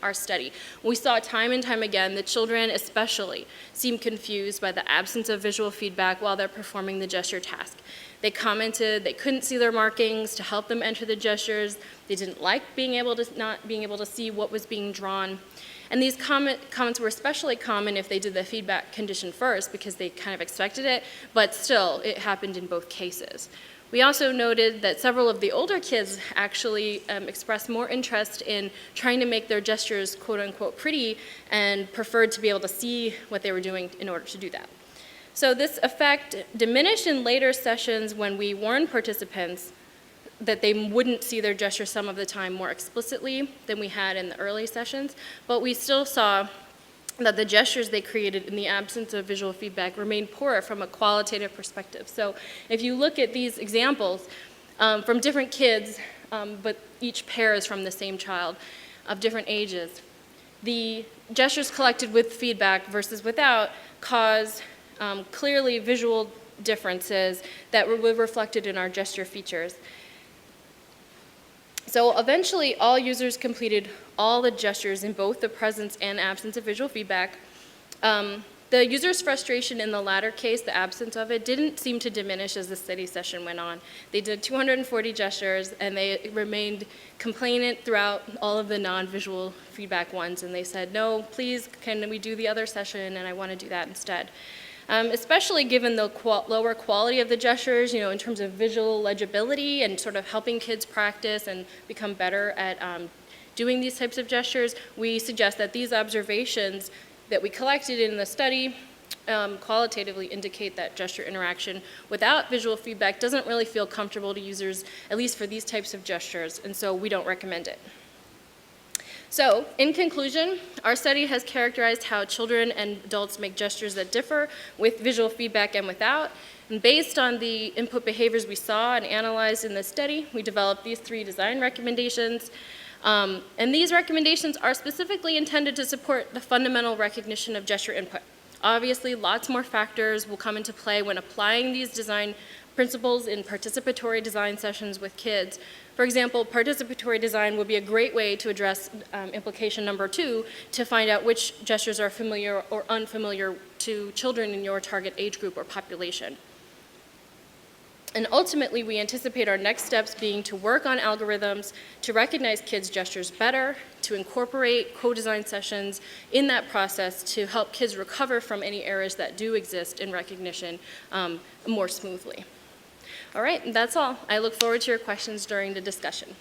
our study. We saw time and time again that children especially seem confused by the absence of visual feedback while they're performing the gesture task. They commented they couldn't see their markings to help them enter the gestures. They didn't like not being able to see what was being drawn. And these comments were especially common if they did the feedback condition first because they kind of expected it, but still it happened in both cases. We also noted that several of the older kids actually expressed more interest in trying to make their gestures quote unquote pretty and preferred to be able to see what they were doing in order to do that. So this effect diminished in later sessions when we warned participants that they wouldn't see their gesture some of the time more explicitly than we had in the early sessions, but we still saw that the gestures they created in the absence of visual feedback remained poorer from a qualitative perspective. So if you look at these examples from different kids, but each pair is from the same child of different ages, the gestures collected with feedback versus without cause clearly visual differences that were reflected in our gesture features. So eventually, all users completed all the gestures in both the presence and absence of visual feedback. The user's frustration in the latter case, the absence of it, didn't seem to diminish as the study session went on. They did 240 gestures, and they remained complainant throughout all of the non-visual feedback ones, and they said, no, please, can we do the other session, and I want to do that instead. Especially given the lower quality of the gestures, in terms of visual legibility and sort of helping kids practice and become better at doing these types of gestures, we suggest that these observations that we collected in the study qualitatively indicate that gesture interaction without visual feedback doesn't really feel comfortable to users, at least for these types of gestures, and so we don't recommend it. So, in conclusion, our study has characterized how children and adults make gestures that differ with visual feedback and without. And based on the input behaviors we saw and analyzed in this study, we developed these 3 design recommendations. And these recommendations are specifically intended to support the fundamental recognition of gesture input. Obviously, lots more factors will come into play when applying these design principles in participatory design sessions with kids. For example, participatory design would be a great way to address implication number 2, to find out which gestures are familiar or unfamiliar to children in your target age group or population. And ultimately, we anticipate our next steps being to work on algorithms to recognize kids' gestures better, to incorporate co-design sessions in that process to help kids recover from any errors that do exist in recognition more smoothly. All right, that's all. I look forward to your questions during the discussion.